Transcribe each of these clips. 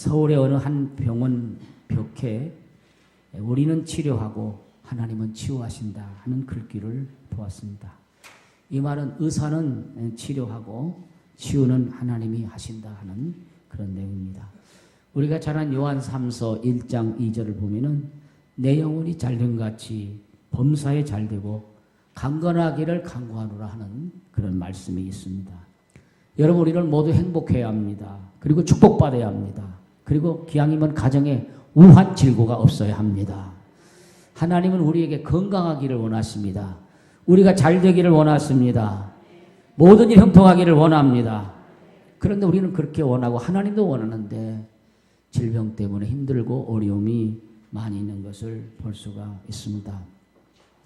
서울의 어느 한 병원 벽에 우리는 치료하고 하나님은 치유하신다 하는 글귀를 보았습니다. 이 말은 의사는 치료하고 치유는 하나님이 하신다 하는 그런 내용입니다. 우리가 잘 아는 요한 3서 1장 2절을 보면은 내 영혼이 잘된 같이 범사에 잘되고 강건하기를 간구하노라 하는 그런 말씀이 있습니다. 여러분, 우리는 모두 행복해야 합니다. 그리고 축복받아야 합니다. 그리고 기왕이면 가정에 우한 질고가 없어야 합니다. 하나님은 우리에게 건강하기를 원하십니다. 우리가 잘 되기를 원하십니다. 모든 일 형통하기를 원합니다. 그런데 우리는 그렇게 원하고 하나님도 원하는데 질병 때문에 힘들고 어려움이 많이 있는 것을 볼 수가 있습니다.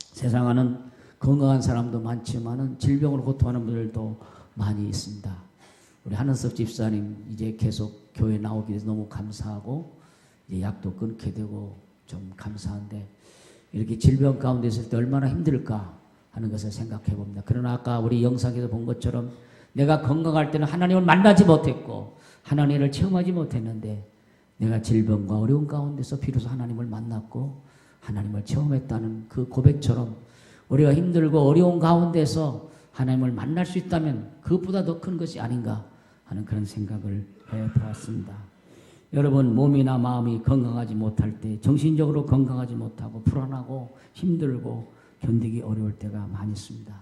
세상에는 건강한 사람도 많지만 질병으로 고통하는 분들도 많이 있습니다. 우리 한은섭 집사님 이제 계속 교회 나오게 돼서 너무 감사하고 이제 약도 끊게 되고 좀 감사한데 이렇게 질병 가운데 있을 때 얼마나 힘들까 하는 것을 생각해 봅니다. 그러나 아까 우리 영상에서 본 것처럼 내가 건강할 때는 하나님을 만나지 못했고 하나님을 체험하지 못했는데 내가 질병과 어려운 가운데서 비로소 하나님을 만났고 하나님을 체험했다는 그 고백처럼 우리가 힘들고 어려운 가운데서 하나님을 만날 수 있다면 그것보다 더 큰 것이 아닌가 하는 그런 생각을 해보았습니다. 여러분, 몸이나 마음이 건강하지 못할 때 정신적으로 건강하지 못하고 불안하고 힘들고 견디기 어려울 때가 많이 있습니다.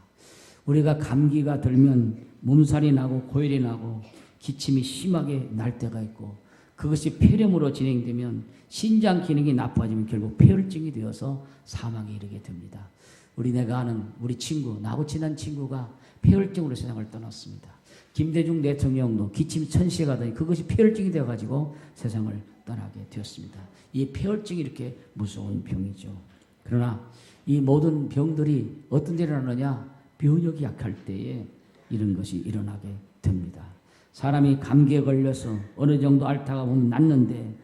우리가 감기가 들면 몸살이 나고 고열이 나고 기침이 심하게 날 때가 있고 그것이 폐렴으로 진행되면 신장 기능이 나빠지면 결국 폐혈증이 되어서 사망에 이르게 됩니다. 내가 아는 우리 친구, 나하고 친한 친구가 폐혈증으로 세상을 떠났습니다. 김대중 대통령도 기침 천시가 되니 그것이 폐혈증이 되어가지고 세상을 떠나게 되었습니다. 이 폐혈증이 이렇게 무서운 병이죠. 그러나 이 모든 병들이 어떤 데 일어나느냐? 면역이 약할 때에 이런 것이 일어나게 됩니다. 사람이 감기에 걸려서 어느 정도 앓다가 보면 낫는데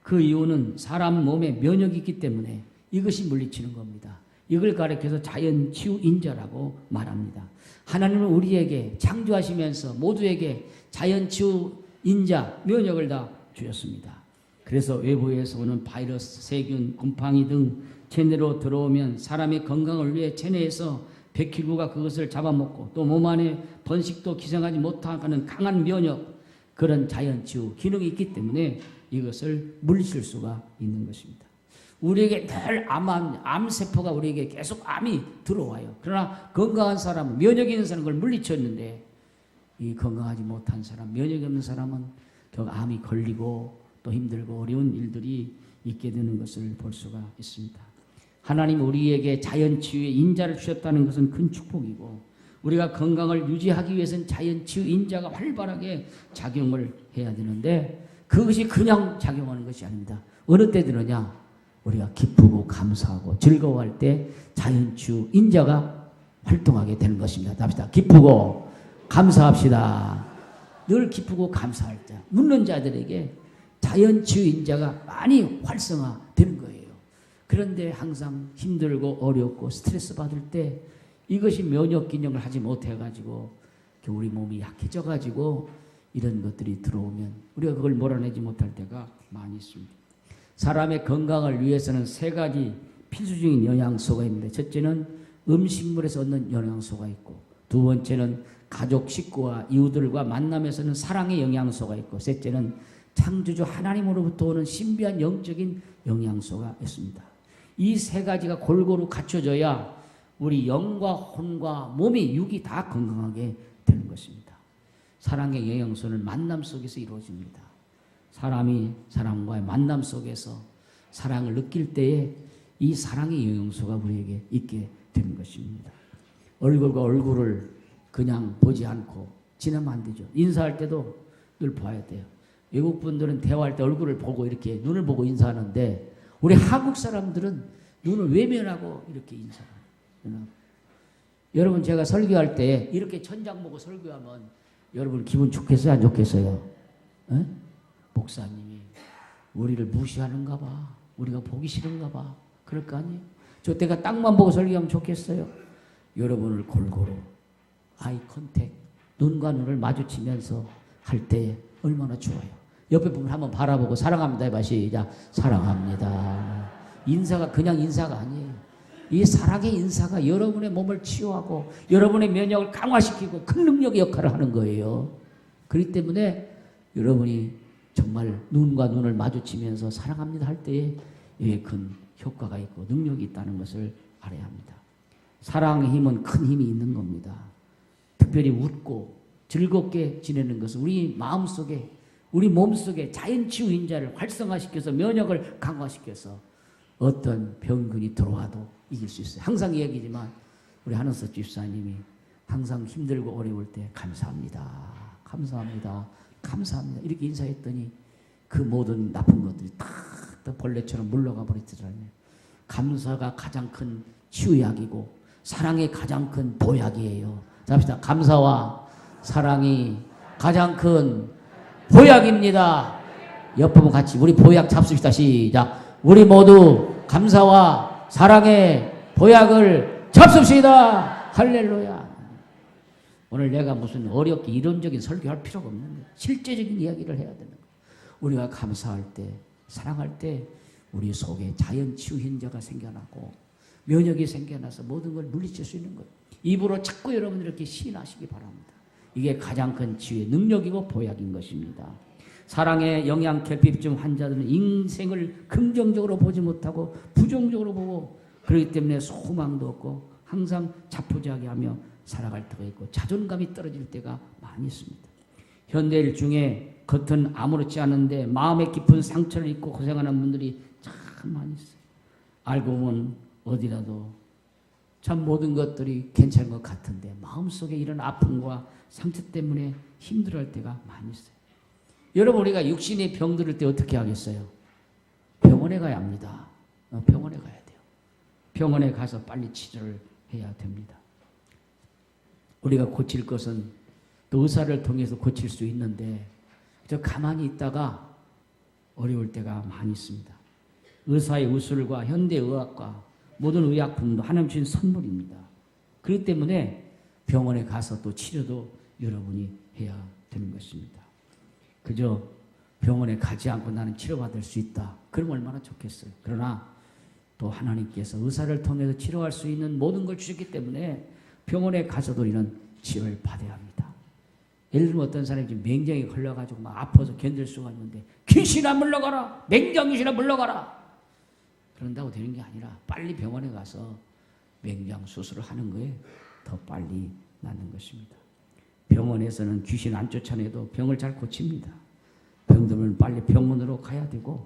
그 이유는 사람 몸에 면역이 있기 때문에 이것이 물리치는 겁니다. 이걸 가리켜서 자연치유인자라고 말합니다. 하나님은 우리에게 창조하시면서 모두에게 자연치유인자 면역을 다 주셨습니다. 그래서 외부에서 오는 바이러스, 세균, 곰팡이 등 체내로 들어오면 사람의 건강을 위해 체내에서 백혈구가 그것을 잡아먹고 또 몸 안에 번식도 기생하지 못하는 강한 면역, 그런 자연치유 기능이 있기 때문에 이것을 물리칠 수가 있는 것입니다. 우리에게 늘 암세포가 우리에게 계속 암이 들어와요. 그러나 건강한 사람은, 면역이 있는 사람은 그걸 물리쳤는데 이 건강하지 못한 사람, 면역이 없는 사람은 결국 암이 걸리고 또 힘들고 어려운 일들이 있게 되는 것을 볼 수가 있습니다. 하나님 우리에게 자연치유의 인자를 주셨다는 것은 큰 축복이고 우리가 건강을 유지하기 위해서는 자연치유 인자가 활발하게 작용을 해야 되는데 그것이 그냥 작용하는 것이 아닙니다. 어느 때 들으냐? 우리가 기쁘고 감사하고 즐거워할 때 자연치유 인자가 활동하게 되는 것입니다. 답시다. 기쁘고 감사합시다. 늘 기쁘고 감사할 때 묻는 자들에게 자연치유 인자가 많이 활성화되는 거예요. 그런데 항상 힘들고 어렵고 스트레스 받을 때 이것이 면역 기능을 하지 못해가지고 우리 몸이 약해져가지고 이런 것들이 들어오면 우리가 그걸 몰아내지 못할 때가 많이 있습니다. 사람의 건강을 위해서는 세 가지 필수적인 영양소가 있는데 첫째는 음식물에서 얻는 영양소가 있고 두 번째는 가족, 식구와 이웃들과 만남에서는 사랑의 영양소가 있고 셋째는 창조주 하나님으로부터 오는 신비한 영적인 영양소가 있습니다. 이 세 가지가 골고루 갖춰져야 우리 영과 혼과 몸이 육이 다 건강하게 되는 것입니다. 사랑의 영양소는 만남 속에서 이루어집니다. 사람이 사람과의 만남 속에서 사랑을 느낄 때에 이 사랑의 영양소가 우리에게 있게 되는 것입니다. 얼굴과 얼굴을 그냥 보지 않고 지나면 안 되죠. 인사할 때도 늘 봐야 돼요. 외국 분들은 대화할 때 얼굴을 보고 이렇게 눈을 보고 인사하는데 우리 한국 사람들은 눈을 외면하고 이렇게 인사해요. 여러분 제가 설교할 때 이렇게 천장 보고 설교하면 여러분 기분 좋겠어요? 안 좋겠어요? 에? 목사님이 우리를 무시하는가 봐. 우리가 보기 싫은가 봐. 그럴 거 아니에요? 저 때가 땅만 보고 설교하면 좋겠어요? 여러분을 골고루 아이 컨택, 눈과 눈을 마주치면서 할 때 얼마나 좋아요. 옆에 분을 한번 바라보고 사랑합니다 해봐. 시작. 사랑합니다. 인사가 그냥 인사가 아니에요. 이 사랑의 인사가 여러분의 몸을 치유하고 여러분의 면역을 강화시키고 큰 능력의 역할을 하는 거예요. 그렇기 때문에 여러분이 정말 눈과 눈을 마주치면서 사랑합니다 할 때에 이게 큰 효과가 있고 능력이 있다는 것을 알아야 합니다. 사랑의 힘은 큰 힘이 있는 겁니다. 특별히 웃고 즐겁게 지내는 것은 우리 마음속에 우리 몸속에 자연치유 인자를 활성화시켜서 면역을 강화시켜서 어떤 병균이 들어와도 이길 수 있어요. 항상 얘기지만 우리 한은석 집사님이 항상 힘들고 어려울 때 감사합니다. 감사합니다. 감사합니다. 이렇게 인사했더니 그 모든 나쁜 것들이 다 벌레처럼 물러가 버리더라고요. 감사가 가장 큰 치유약이고 사랑이 가장 큰 보약이에요. 자, 합시다. 감사와 사랑이 가장 큰 보약입니다. 옆부분 같이 우리 보약 잡수시다. 시작. 우리 모두 감사와 사랑의 보약을 잡수시다. 할렐루야. 오늘 내가 무슨 어렵게 이론적인 설교할 필요가 없는 거예요. 실제적인 이야기를 해야 되는 거예요. 우리가 감사할 때, 사랑할 때 우리 속에 자연치유 현자가 생겨나고 면역이 생겨나서 모든 걸 물리칠 수 있는 거예요. 입으로 자꾸 여러분들 이렇게 시인하시기 바랍니다. 이게 가장 큰 치유의 능력이고 보약인 것입니다. 사랑의 영양 결핍증 환자들은 인생을 긍정적으로 보지 못하고 부정적으로 보고 그렇기 때문에 소망도 없고 항상 자포자기하며 살아갈 때가 있고 자존감이 떨어질 때가 많이 있습니다. 현대일 중에 겉은 아무렇지 않은데 마음에 깊은 상처를 입고 고생하는 분들이 참 많이 있어요. 알고 보면 어디라도 참 모든 것들이 괜찮은 것 같은데 마음속에 이런 아픔과 상처 때문에 힘들어할 때가 많이 있어요. 여러분 우리가 육신이 병들을 때 어떻게 하겠어요? 병원에 가야 합니다. 병원에 가야 돼요. 병원에 가서 빨리 치료를 해야 됩니다. 우리가 고칠 것은 또 의사를 통해서 고칠 수 있는데 저 가만히 있다가 어려울 때가 많이 있습니다. 의사의 의술과 현대의학과 모든 의약품도 하나님 주신 선물입니다. 그렇기 때문에 병원에 가서 또 치료도 여러분이 해야 되는 것입니다. 그저 병원에 가지 않고 나는 치료받을 수 있다. 그럼 얼마나 좋겠어요. 그러나 또 하나님께서 의사를 통해서 치료할 수 있는 모든 걸 주셨기 때문에 병원에 가서도 이런 치료를 받아야 합니다. 예를 들면 어떤 사람이 지금 맹장이 걸려가지고 막 아파서 견딜 수가 없는데 귀신아 물러가라. 맹장 귀신아 물러가라. 그런다고 되는 게 아니라 빨리 병원에 가서 맹장 수술을 하는 거에 더 빨리 낫는 것입니다. 병원에서는 귀신 안 쫓아내도 병을 잘 고칩니다. 병들면 빨리 병원으로 가야 되고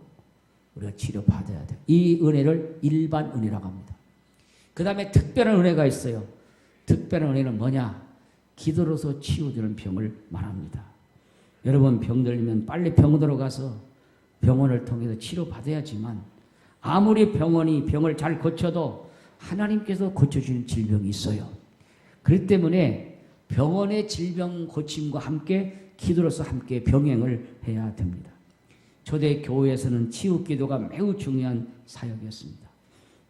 우리가 치료받아야 돼요. 이 은혜를 일반 은혜라고 합니다. 그 다음에 특별한 은혜가 있어요. 특별한 은혜는 뭐냐? 기도로서 치유되는 병을 말합니다. 여러분 병들면 빨리 병원으로 가서 병원을 통해서 치료받아야지만 아무리 병원이 병을 잘 고쳐도 하나님께서 고쳐주는 질병이 있어요. 그렇기 때문에 병원의 질병 고침과 함께 기도로서 함께 병행을 해야 됩니다. 초대 교회에서는 치유 기도가 매우 중요한 사역이었습니다.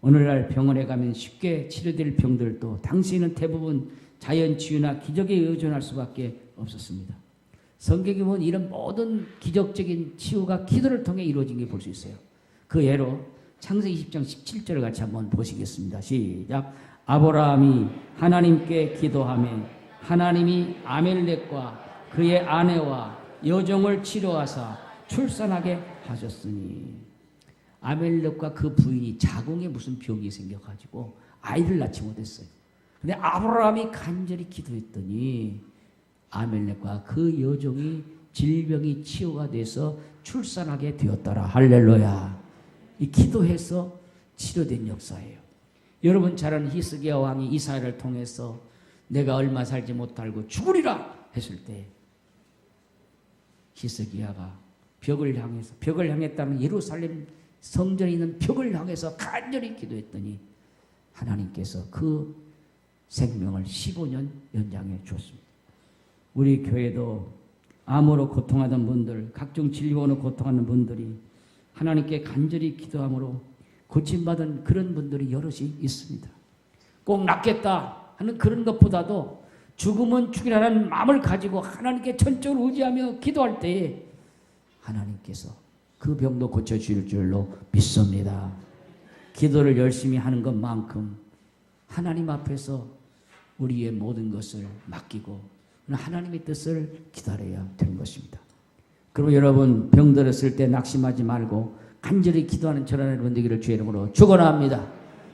오늘날 병원에 가면 쉽게 치료될 병들도 당시에는 대부분 자연치유나 기적에 의존할 수밖에 없었습니다. 성경에 보면 이런 모든 기적적인 치유가 기도를 통해 이루어진 게 볼 수 있어요. 그 예로 창세기 20장 17절을 같이 한번 보시겠습니다. 시작. 아브라함이 하나님께 기도하며 하나님이 아멜렉과 그의 아내와 여종을 치료하사 출산하게 하셨으니 아멜렉과 그 부인이 자궁에 무슨 병이 생겨가지고 아이를 낳지 못했어요. 근데 아브라함이 간절히 기도했더니 아멜렉과 그 여종이 질병이 치유가 돼서 출산하게 되었더라. 할렐루야. 이 기도해서 치료된 역사예요. 여러분 잘 아는 히스기야 왕이 이사야를 통해서 내가 얼마 살지 못하고 죽으리라 했을 때 히스기야가 벽을 향했다는 예루살렘 성전에 있는 벽을 향해서 간절히 기도했더니 하나님께서 그 생명을 15년 연장해 주었습니다. 우리 교회도 암으로 고통하던 분들, 각종 질병으로 고통하는 분들이 하나님께 간절히 기도함으로 고침받은 그런 분들이 여럿이 있습니다. 꼭 낫겠다 하는 그런 것보다도 죽음은 죽이라는 마음을 가지고 하나님께 전적으로 의지하며 기도할 때에 하나님께서 그 병도 고쳐주실 줄로 믿습니다. 기도를 열심히 하는 것만큼 하나님 앞에서 우리의 모든 것을 맡기고 하나님의 뜻을 기다려야 되는 것입니다. 그럼 여러분 병들었을 때 낙심하지 말고 간절히 기도하는 저런 여러분 되기를 주의 이름으로 축원합니다.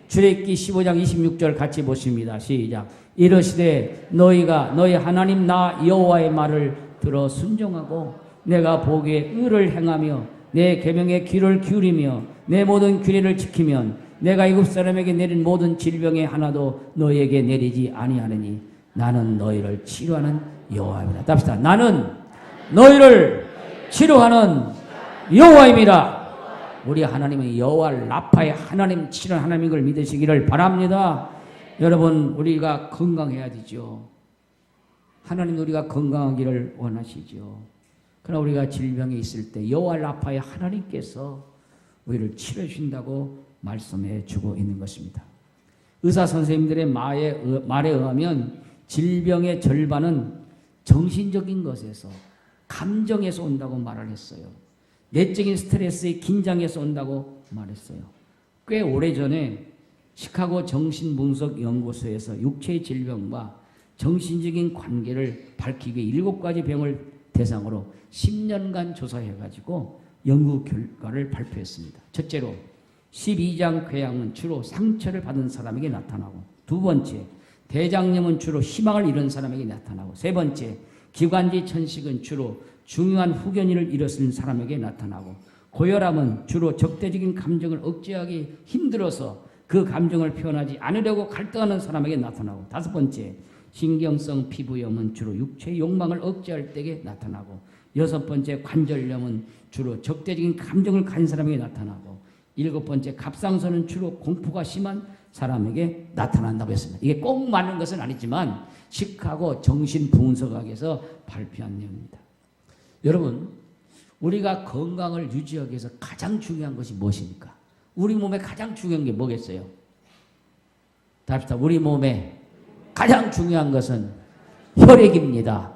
출애굽기 15장 26절 같이 보십니다. 시작. 이르시되 너희가 너희 하나님 나 여호와의 말을 들어 순종하고 내가 보기에 의를 행하며 내 계명에 귀를 기울이며 내 모든 규례를 지키면 내가 애굽 사람에게 내린 모든 질병의 하나도 너희에게 내리지 아니하느니 나는 너희를 치료하는 여호와입니다. 답시다. 나는 너희를 치료하는 여호와입니다. 우리 하나님은 여호와 라파의 하나님, 치료하는 하나님인 걸 믿으시기를 바랍니다. 여러분 우리가 건강해야 되죠. 하나님 우리가 건강하기를 원하시죠. 그러나 우리가 질병이 있을 때 여호와 라파의 하나님께서 우리를 치료해 주신다고 말씀해 주고 있는 것입니다. 의사 선생님들의 말에 의하면 질병의 절반은 정신적인 것에서 감정에서 온다고 말을 했어요. 내적인 스트레스의 긴장에서 온다고 말했어요. 꽤 오래전에 시카고 정신분석연구소에서 육체의 질병과 정신적인 관계를 밝히기 위해 7가지 병을 대상으로 10년간 조사해가지고 연구 결과를 발표했습니다. 첫째로 12장 궤양은 주로 상처를 받은 사람에게 나타나고, 두 번째 대장염은 주로 희망을 잃은 사람에게 나타나고, 세 번째 기관지 천식은 주로 중요한 후견인을 잃었을 사람에게 나타나고, 고혈압은 주로 적대적인 감정을 억제하기 힘들어서 그 감정을 표현하지 않으려고 갈등하는 사람에게 나타나고, 다섯 번째 신경성 피부염은 주로 육체의 욕망을 억제할 때에 나타나고, 여섯 번째 관절염은 주로 적대적인 감정을 가진 사람에게 나타나고, 일곱 번째 갑상선은 주로 공포가 심한 사람에게 나타난다고 했습니다. 이게 꼭 맞는 것은 아니지만 시카고 정신분석학에서 발표한 내용입니다. 여러분 우리가 건강을 유지하기 위해서 가장 중요한 것이 무엇입니까? 우리 몸에 가장 중요한 게 뭐겠어요? 답시다. 우리 몸에 가장 중요한 것은 혈액입니다.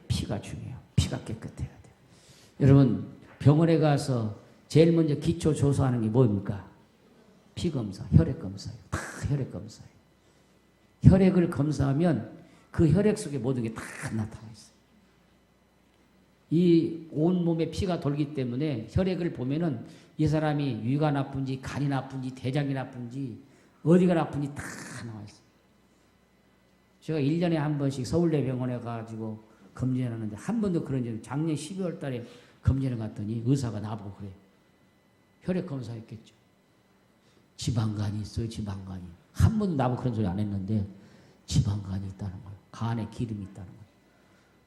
피가 중요해요. 피가 깨끗해야 돼요. 여러분 병원에 가서 제일 먼저 기초 조사하는 게 뭡니까? 피 검사, 혈액 검사예요. 다 혈액 검사예요. 혈액을 검사하면 그 혈액 속에 모든 게 다 나타나 있어요. 이 온몸에 피가 돌기 때문에 혈액을 보면은 이 사람이 위가 나쁜지 간이 나쁜지 대장이 나쁜지 어디가 나쁜지 다 나와 있어요. 제가 1년에 한 번씩 서울대병원에 가지고 검진을 하는데 한 번도 그런 적, 작년 12월 달에 검진을 갔더니 의사가 나보고 그래. 혈액 검사했겠죠. 지방간이 있어요. 지방간이. 한 번도 나보고 그런 소리 안 했는데 지방간이 있다는 거예요. 간에 기름이 있다는 거예요.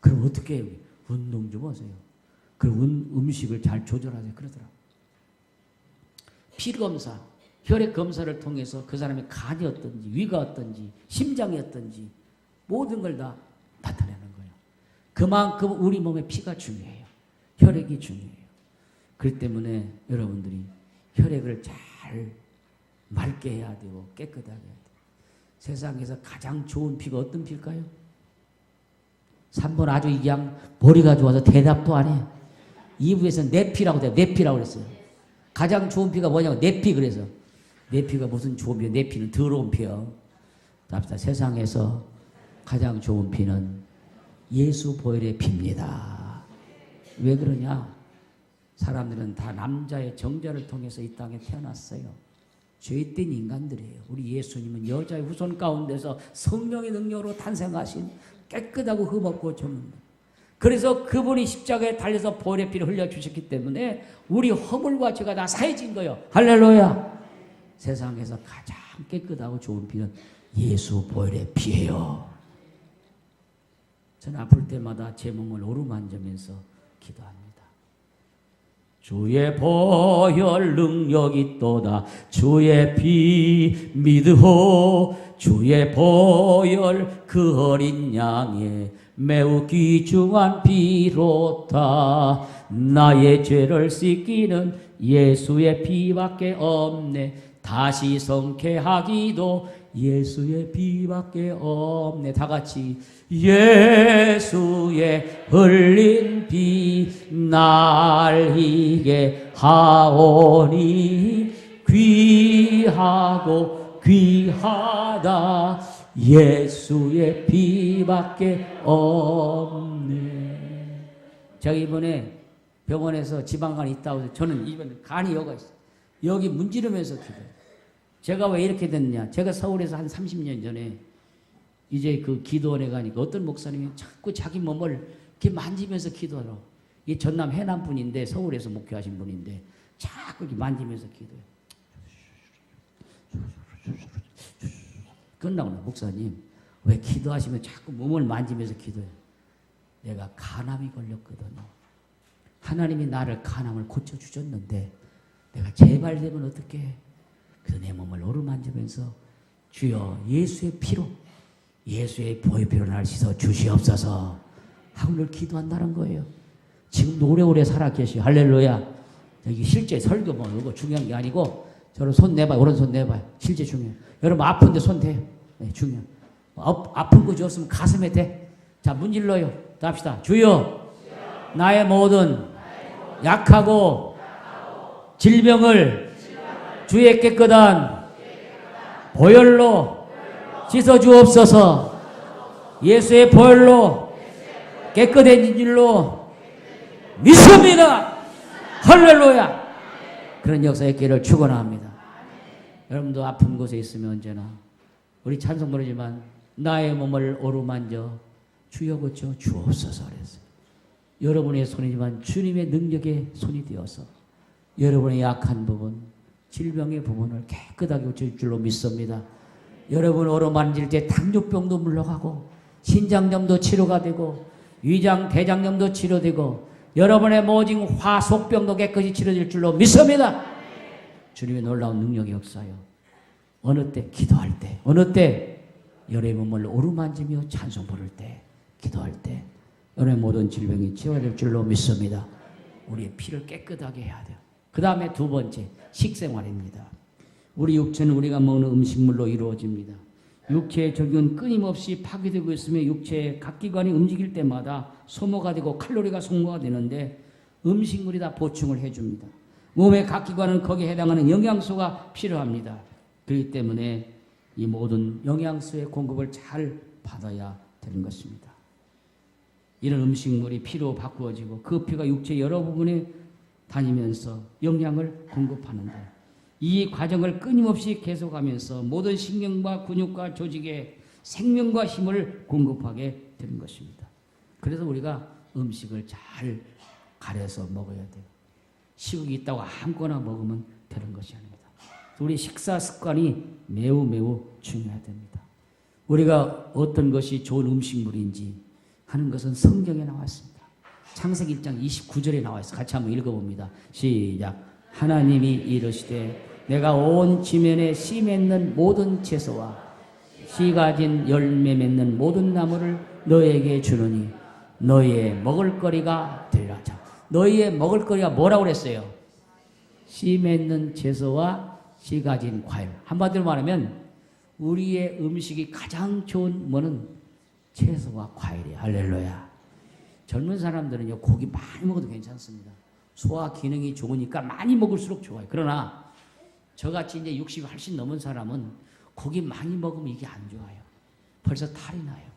그럼 어떻게 해요? 운동 좀 하세요. 그리고 음식을 잘 조절하세요. 그러더라고요. 피검사, 혈액 검사를 통해서 그 사람의 간이 어떤지, 위가 어떤지, 심장이 어떤지 모든 걸 다 나타내는 거예요. 그만큼 우리 몸에 피가 중요해요. 혈액이 중요해요. 그렇기 때문에 여러분들이 혈액을 잘 맑게 해야 되고 깨끗하게 해야 돼요. 세상에서 가장 좋은 피가 어떤 피일까요? 3번 아주 그냥 머리가 좋아서 대답도 안 해. 2부에서 내 피라고 돼요. 내 피라고 그랬어요. 가장 좋은 피가 뭐냐고 내 피 그래서. 내 피가 무슨 좋은 피야. 내 피는 더러운 피야. 답시다. 세상에서 가장 좋은 피는 예수 보혈의 피입니다. 왜 그러냐? 사람들은 다 남자의 정자를 통해서 이 땅에 태어났어요. 죄된 인간들이에요. 우리 예수님은 여자의 후손 가운데서 성령의 능력으로 탄생하신 깨끗하고 흠없고 전문다. 그래서 그분이 십자가에 달려서 보혈의 피를 흘려주셨기 때문에 우리 허물과 죄가 다 사해진 거예요. 할렐루야. 세상에서 가장 깨끗하고 좋은 피는 예수 보혈의 피예요. 저는 아플 때마다 제 몸을 오르만지면서 기도합니다. 주의 보혈 능력이 있도다. 주의 피 믿으오. 주의 보혈 그 어린 양의 매우 귀중한 피로다. 나의 죄를 씻기는 예수의 피밖에 없네. 다시 성쾌하기도 예수의 피밖에 없네. 다 같이 예수의 흘린 피 날 희게 하오니 귀하고 귀하다. 예수의 피밖에 없네. 제가 이번에 병원에서 지방간이 있다고 해서 저는 이번에 간이 여가 있어요. 여기 문지르면서 기도해요. 제가 왜 이렇게 됐냐. 제가 서울에서 한 30년 전에 이제 그 기도원에 가니까 어떤 목사님이 자꾸 자기 몸을 이렇게 만지면서 기도하라고. 이 전남 해남 분인데 서울에서 목회하신 분인데 자꾸 이렇게 만지면서 기도해요. 끝나고 목사님 왜 기도하시면 자꾸 몸을 만지면서 기도해요. 내가 간암이 걸렸거든요. 하나님이 나를 간암을 고쳐주셨는데 내가 재발되면 어떡해. 그래서 내 몸을 오르만지면서 주여 예수의 피로 예수의 보혈피로 나를 씻어 주시옵소서 하고 늘 기도한다는 거예요. 지금도 오래오래 살아 계시. 할렐루야. 여기 실제 설교 뭐 이거 중요한 게 아니고 저를 손 내봐요. 오른손 내봐요. 실제 중요해요. 여러분 아픈데 손 대요. 네, 중요해요. 아픈 거 주었으면 가슴에 대. 자, 문질러요. 자, 합시다. 주여 나의 모든 약하고 질병을 주의 깨끗한 보혈로 씻어 주옵소서. 예수의 보혈로 깨끗해진 줄로 믿습니다. 할렐루야. 그런 역사의 길을 축원합니다. 여러분도 아픈 곳에 있으면 언제나 우리 찬송 부르지만 나의 몸을 오르만져 주여 고쳐 주옵소서 그랬어요. 여러분의 손이지만 주님의 능력의 손이 되어서 여러분의 약한 부분, 질병의 부분을 깨끗하게 고칠 줄로 믿습니다. 여러분 오르만질 때 당뇨병도 물러가고 신장염도 치료가 되고 위장, 대장염도 치료되고 여러분의 모진 화속병도 깨끗이 치료될 줄로 믿습니다. 주님의 놀라운 능력의 역사요. 어느 때 기도할 때, 어느 때 여러분의 몸을 오르만지며 찬송 부를 때, 기도할 때 여러분의 모든 질병이 치료될 줄로 믿습니다. 우리의 피를 깨끗하게 해야 돼요. 그 다음에 두 번째, 식생활입니다. 우리 육체는 우리가 먹는 음식물로 이루어집니다. 육체의 적용은 끊임없이 파괴되고 있으며 육체의 각 기관이 움직일 때마다 소모가 되고 칼로리가 소모가 되는데 음식물이 다 보충을 해줍니다. 몸의 각 기관은 거기에 해당하는 영양소가 필요합니다. 그렇기 때문에 이 모든 영양소의 공급을 잘 받아야 되는 것입니다. 이런 음식물이 피로 바꾸어지고 그 피가 육체 여러 부분에 다니면서 영양을 공급하는데 이 과정을 끊임없이 계속하면서 모든 신경과 근육과 조직에 생명과 힘을 공급하게 되는 것입니다. 그래서 우리가 음식을 잘 가려서 먹어야 돼요. 식욕이 있다고 아무거나 먹으면 되는 것이 아닙니다. 우리 식사 습관이 매우 매우 중요하답니다. 우리가 어떤 것이 좋은 음식물인지 하는 것은 성경에 나와 있습니다. 창세기 1장 29절에 나와 있어요. 같이 한번 읽어봅니다. 시작. 하나님이 이르시되 내가 온 지면에 씨 맺는 모든 채소와 씨 가진 열매 맺는 모든 나무를 너에게 주느니 너희의 먹을거리가 되리라. 자, 너희의 먹을거리가 뭐라고 그랬어요? 씨 맺는 채소와 씨 가진 과일. 한마디로 말하면 우리의 음식이 가장 좋은 뭐는 채소와 과일이에요. 할렐루야. 젊은 사람들은요 고기 많이 먹어도 괜찮습니다. 소화 기능이 좋으니까 많이 먹을수록 좋아요. 그러나 저같이 이제 60이 훨씬 넘은 사람은 고기 많이 먹으면 이게 안 좋아요. 벌써 탈이 나요.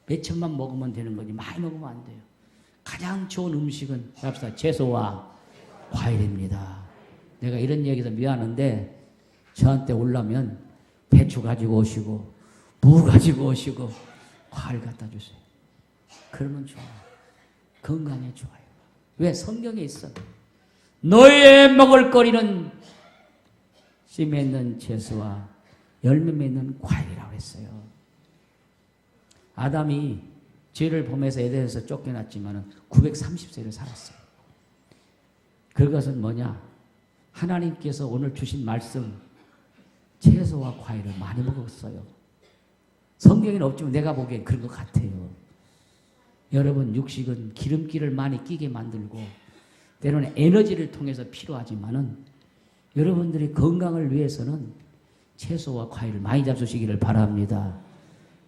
몇 천만 먹으면 되는 거지 많이 먹으면 안 돼요. 가장 좋은 음식은 합시다. 채소와 과일입니다. 내가 이런 얘기해서 미안한데 저한테 오려면 배추 가지고 오시고 무 가지고 오시고 과일 갖다 주세요. 그러면 좋아요. 건강에 좋아요. 왜? 성경에 있어. 너의 먹을거리는 씨 맺는 채소와 열매 맺는 과일이라고 했어요. 아담이 죄를 범해서 에덴에서 쫓겨났지만 930세를 살았어요. 그것은 뭐냐? 하나님께서 오늘 주신 말씀 채소와 과일을 많이 먹었어요. 성경에는 없지만 내가 보기엔 그런 것 같아요. 여러분 육식은 기름기를 많이 끼게 만들고 때로는 에너지를 통해서 필요하지만은 여러분들의 건강을 위해서는 채소와 과일을 많이 잡수시기를 바랍니다.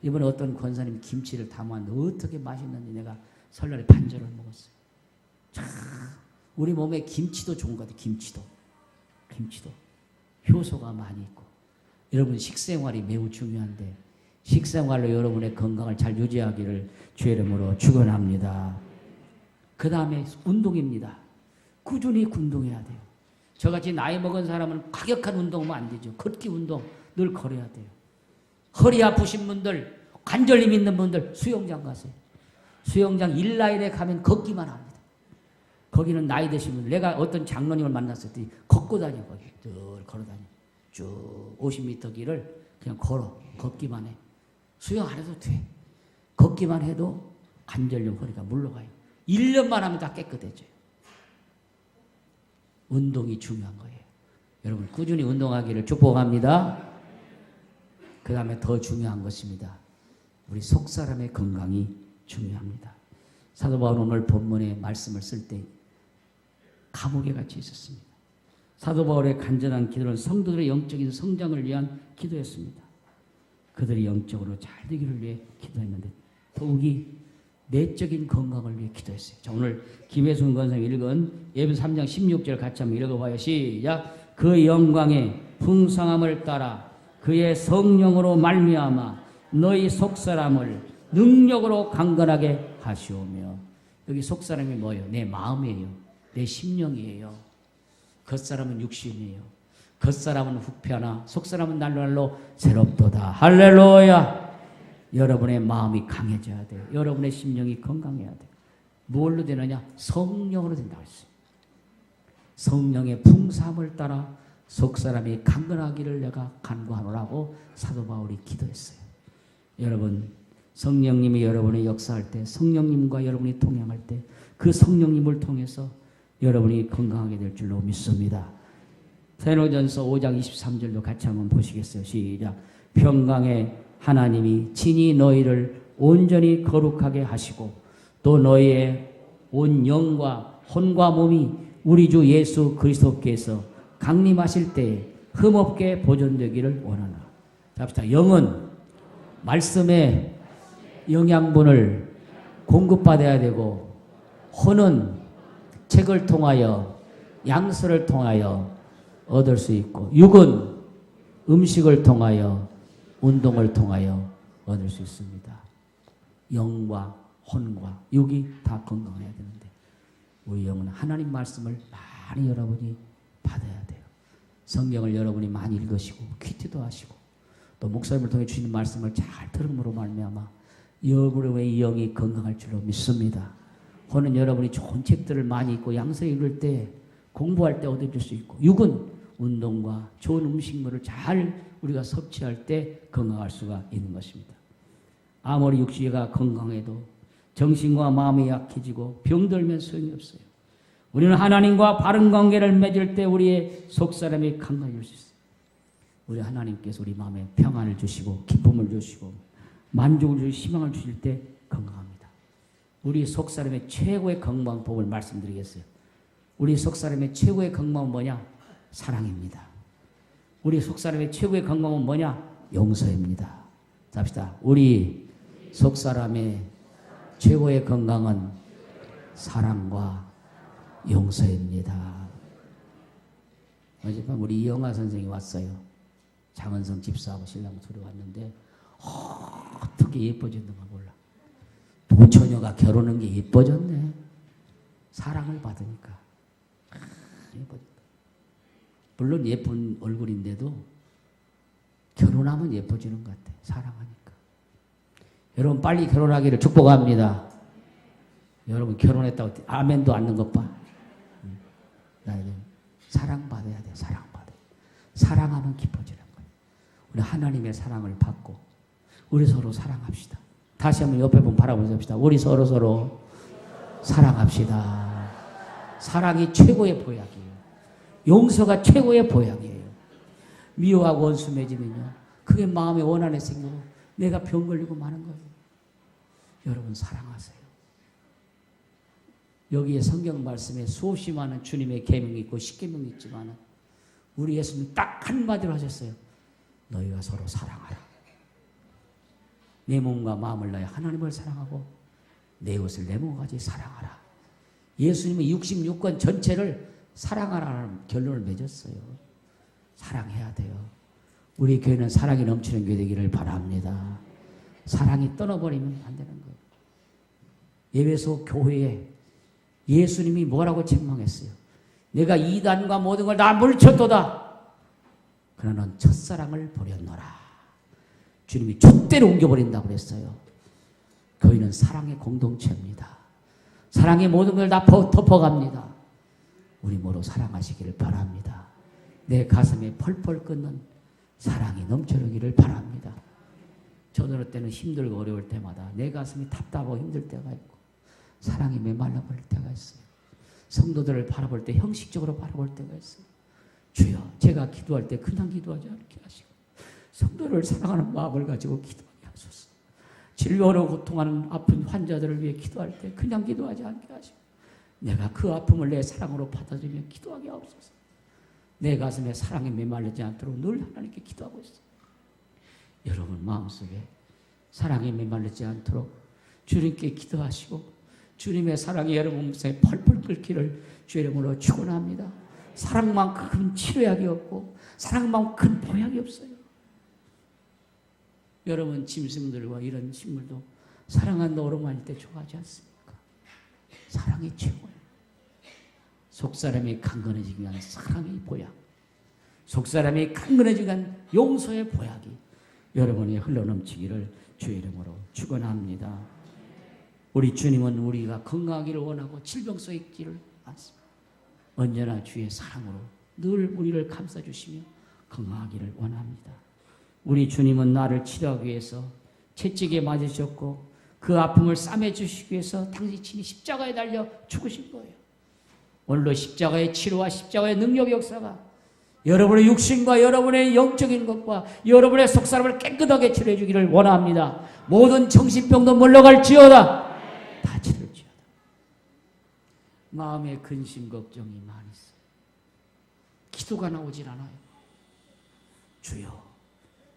이번에 어떤 권사님이 김치를 담았는데 어떻게 맛있는지 내가 설날에 반절을 먹었어요. 참 우리 몸에 김치도 좋은 것 같아요. 김치도 효소가 많이 있고. 여러분 식생활이 매우 중요한데 식생활로 여러분의 건강을 잘 유지하기를 주의 이름으로 축원합니다. 그 다음에 운동입니다. 꾸준히 운동해야 돼요. 저같이 나이 먹은 사람은 과격한 운동하면 안 되죠. 걷기 운동 늘 걸어야 돼요. 허리 아프신 분들, 관절염 있는 분들 수영장 가세요. 수영장 1라인에 가면 걷기만 합니다. 거기는 나이 드신 분들, 내가 어떤 장로님을 만났을 때 걷고 다녀. 거기 늘 걸어 다녀. 쭉 50m 길을 그냥 걷기만 해. 수영 안 해도 돼. 걷기만 해도 관절염 허리가 물러가요. 1년만 하면 다 깨끗해져요. 운동이 중요한 거예요. 여러분 꾸준히 운동하기를 축복합니다. 그 다음에 더 중요한 것입니다. 우리 속사람의 건강이 중요합니다. 사도 바울은 오늘 본문에 말씀을 쓸 때 감옥에 갇혀 있었습니다. 사도 바울의 간절한 기도는 성도들의 영적인 성장을 위한 기도였습니다. 그들이 영적으로 잘 되기를 위해 기도했는데 더욱이 내적인 건강을 위해 기도했어요. 자, 오늘 김혜순 권사님이 읽은 예배서 3장 16절 같이 한번 읽어봐요. 시작. 그 영광의 풍성함을 따라 그의 성령으로 말미암아 너희 속사람을 능력으로 강건하게 하시오며. 여기 속사람이 뭐예요? 내 마음이에요. 내 심령이에요. 겉사람은 육신이에요. 겉사람은 후패하나 속사람은 날로 새롭도다. 할렐루야. 여러분의 마음이 강해져야 돼요. 여러분의 심령이 건강해야 돼요. 뭘로 되느냐? 성령으로 된다고 했어요. 성령의 풍성함을 따라 속사람이 강건하기를 내가 간구하노라고 사도 바울이 기도했어요. 여러분 성령님이 여러분의 역사할 때, 성령님과 여러분이 동행할 때 그 성령님을 통해서 여러분이 건강하게 될 줄로 믿습니다. 사도행전서 5장 23절도 같이 한번 보시겠어요? 시작. 평강의 하나님이 친히 너희를 온전히 거룩하게 하시고 또 너희의 온 영과 혼과 몸이 우리 주 예수 그리스도께서 강림하실 때에 흠없게 보존되기를 원하나. 잡시다. 영은 말씀의 영양분을 공급받아야 되고 혼은 책을 통하여 양서를 통하여 얻을 수 있고 육은 음식을 통하여 운동을 통하여 얻을 수 있습니다. 영과 혼과 육이 다 건강해야 되는데 우리 영은 하나님 말씀을 많이 여러분이 받아야 돼요. 성경을 여러분이 많이 읽으시고 퀴티도 하시고 또 목사님을 통해 주시는 말씀을 잘 들음으로 말미암아 여러분의 영이 건강할 줄로 믿습니다. 혼은 여러분이 좋은 책들을 많이 읽고 양서 읽을 때 공부할 때 얻어줄 수 있고 육은 운동과 좋은 음식물을 잘 우리가 섭취할 때 건강할 수가 있는 것입니다. 아무리 육체가 건강해도 정신과 마음이 약해지고 병들면 소용이 없어요. 우리는 하나님과 바른 관계를 맺을 때 우리의 속사람이 강건해질 수 있어요. 우리 하나님께서 우리 마음에 평안을 주시고 기쁨을 주시고 만족을 주시고 희망을 주실 때 건강합니다. 우리 속사람의 최고의 건강법을 말씀드리겠어요. 우리 속사람의 최고의 건강은 뭐냐? 사랑입니다. 우리 속사람의 최고의 건강은 뭐냐? 용서입니다. 잡시다. 우리 속사람의 최고의 건강은 사랑과 용서입니다. 어젯밤 우리 이영아 선생이 왔어요. 장은성 집사하고 신랑 둘이 왔는데 어떻게 예뻐졌는가 몰라. 도처녀가 결혼한 게 예뻐졌네. 사랑을 받으니까. 예뻐졌다. 물론 예쁜 얼굴인데도 결혼하면 예뻐지는 것 같아. 사랑하니까. 여러분 빨리 결혼하기를 축복합니다. 여러분 결혼했다고 아멘도 않는 것 봐. 사랑받아야 돼. 사랑받아. 사랑하면 기뻐지는 거예요. 우리 하나님의 사랑을 받고 우리 서로 사랑합시다. 다시 한번 옆에 분 바라보면서 합시다. 우리 서로 사랑합시다. 사랑이 최고의 보약이에요. 용서가 최고의 보약이에요. 미워하고 원수 맺으면요. 그게 마음의 원한에 생기고 내가 병 걸리고 마는 거예요. 여러분 사랑하세요. 여기에 성경 말씀에 수없이 많은 주님의 계명이 있고 십계명이 있지만 우리 예수님 딱 한마디로 하셨어요. 너희가 서로 사랑하라. 내 몸과 마음을 다해 하나님을 사랑하고 내 이웃을 내 몸과 같이 사랑하라. 예수님이 66권 전체를 사랑하라는 결론을 맺었어요. 사랑해야 돼요. 우리 교회는 사랑이 넘치는 교회 되기를 바랍니다. 사랑이 떠나버리면 안 되는 거예요. 에베소 교회에 예수님이 뭐라고 책망했어요? 내가 이단과 모든 걸 다 물쳤도다. 그러나 넌 첫사랑을 버렸노라. 주님이 촛대로 옮겨버린다고 그랬어요. 교회는 사랑의 공동체입니다. 사랑의 모든 걸 다 덮어갑니다. 우리 모두 사랑하시기를 바랍니다. 내 가슴에 펄펄 끓는 사랑이 넘쳐나기를 바랍니다. 저는 어느 때는 힘들고 어려울 때마다 내 가슴이 답답하고 힘들 때가 있고 사랑이 메말라 버릴 때가 있어요. 성도들을 바라볼 때 형식적으로 바라볼 때가 있어요. 주여, 제가 기도할 때 그냥 기도하지 않게 하시고 성도를 사랑하는 마음을 가지고 기도하게 하소서. 질병으로 고통하는 아픈 환자들을 위해 기도할 때 그냥 기도하지 않게 하시고 내가 그 아픔을 내 사랑으로 받아들이며 기도하게 하옵소서. 내 가슴에 사랑이 메말리지 않도록 늘 하나님께 기도하고 있어요. 여러분 마음속에 사랑이 메말리지 않도록 주님께 기도하시고 주님의 사랑이 여러분 몸속에 펄펄 끓기를 주의 이름으로 축원합니다. 사랑만큼 치료약이 없고 사랑만큼 큰 보약이 없어요. 여러분 짐승들과 이런 식물도 사랑한다 오르막일 때 좋아하지 않습니까? 사랑이 최고예요. 속사람이 강건해지기 위한 사랑의 보약, 속사람이 강건해지기 위한 용서의 보약이 여러분이 흘러넘치기를 주의 이름으로 축원합니다. 우리 주님은 우리가 건강하기를 원하고 질병 속에 있기를 않습니다. 언제나 주의 사랑으로 늘 우리를 감싸주시며 건강하기를 원합니다. 우리 주님은 나를 치료하기 위해서 채찍에 맞으셨고 그 아픔을 싸매주시기 위해서 당신이 십자가에 달려 죽으신 거예요. 오늘도 십자가의 치료와 십자가의 능력 역사가 여러분의 육신과 여러분의 영적인 것과 여러분의 속사람을 깨끗하게 치료해 주기를 원합니다. 모든 정신병도 물러갈지어다. 다 치를지어다. 마음에 근심 걱정이 많이 있어요. 기도가 나오질 않아요. 주여,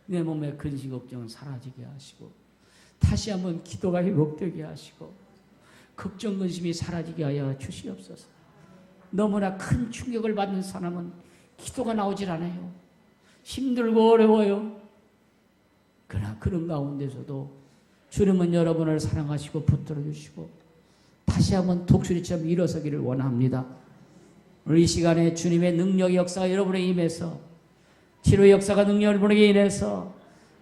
내 몸의 근심 걱정은 사라지게 하시고 다시 한번 기도가 회복되게 하시고 걱정 근심이 사라지게 하여 주시옵소서. 너무나 큰 충격을 받는 사람은 기도가 나오질 않아요. 힘들고 어려워요. 그러나 그런 가운데서도 주님은 여러분을 사랑하시고 붙들어 주시고 다시 한번 독수리처럼 일어서기를 원합니다. 오늘 이 시간에 주님의 능력의 역사가 여러분에 임해서 치료의 역사가 능력 여러분에게 인해서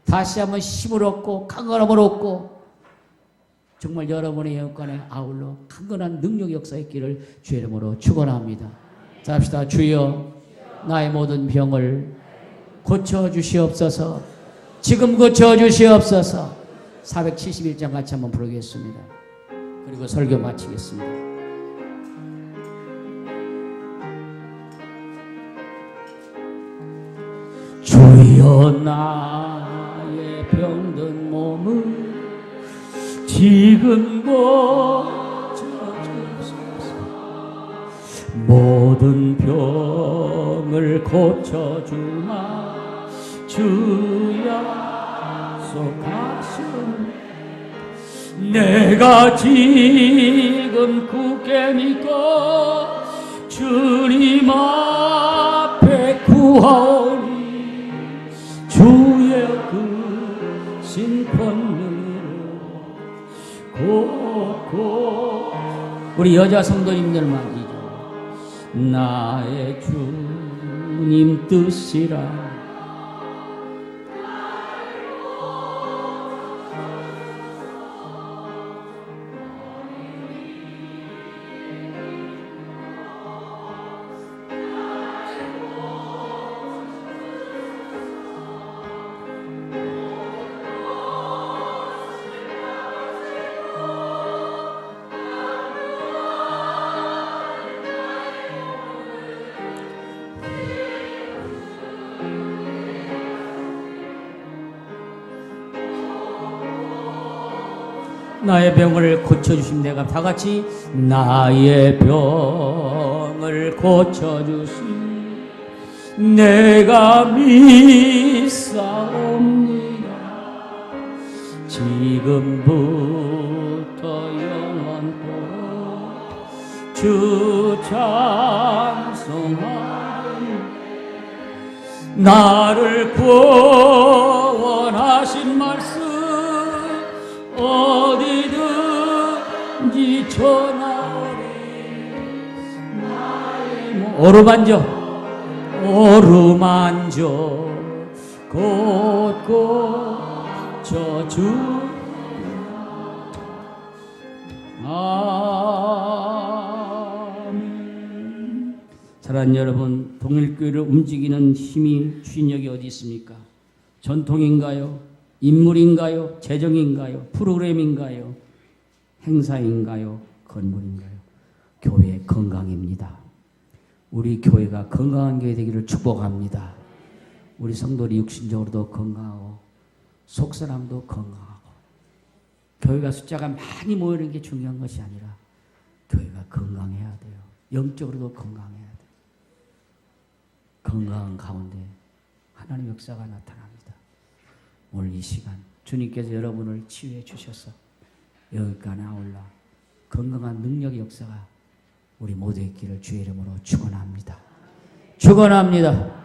다시 한번 힘을 얻고 강건함을 얻고 정말 여러분의 영혼에 아울러 강건한 능력의 역사의 길을 주의 이름으로 축원합니다. 자 합시다. 주여, 나의 모든 병을 고쳐주시옵소서. 지금 고쳐주시옵소서. 471장 같이 한번 부르겠습니다. 그리고 설교 마치겠습니다. 주여, 나의 병든 몸을 지금 고쳐주소서. 모든 병을 고쳐주마 주 약속하시오. 내가 지금 굳게 믿고 주님 앞에 구하오니 주의 크신 권능으로 곧곧 우리 여자 성도님들만 기도. 나의 주님 뜻이라 나의 병을 고쳐주심. 내가 다같이 나의 병을 고쳐주심. 내가 믿사오니 싸웁니다. 지금부터 영원토록 주 찬송하리. 나를 구원하신 말씀 어디든지 전하리. 오르만져 곳곳 저주. 아멘. 사랑하는 여러분, 동일교회를 움직이는 힘이 추진력이 어디 있습니까? 전통인가요? 인물인가요? 재정인가요? 프로그램인가요? 행사인가요? 건물인가요? 교회의 건강입니다. 우리 교회가 건강한 교회 되기를 축복합니다. 우리 성도들이 육신적으로도 건강하고 속사람도 건강하고, 교회가 숫자가 많이 모이는 게 중요한 것이 아니라 교회가 건강해야 돼요. 영적으로도 건강해야 돼요. 건강한 가운데 하나님의 역사가 나타납니다. 오늘 이 시간 주님께서 여러분을 치유해 주셔서 여기까지 나올라 건강한 능력의 역사가 우리 모두의 길을 주의 이름으로 축원합니다. 축원합니다.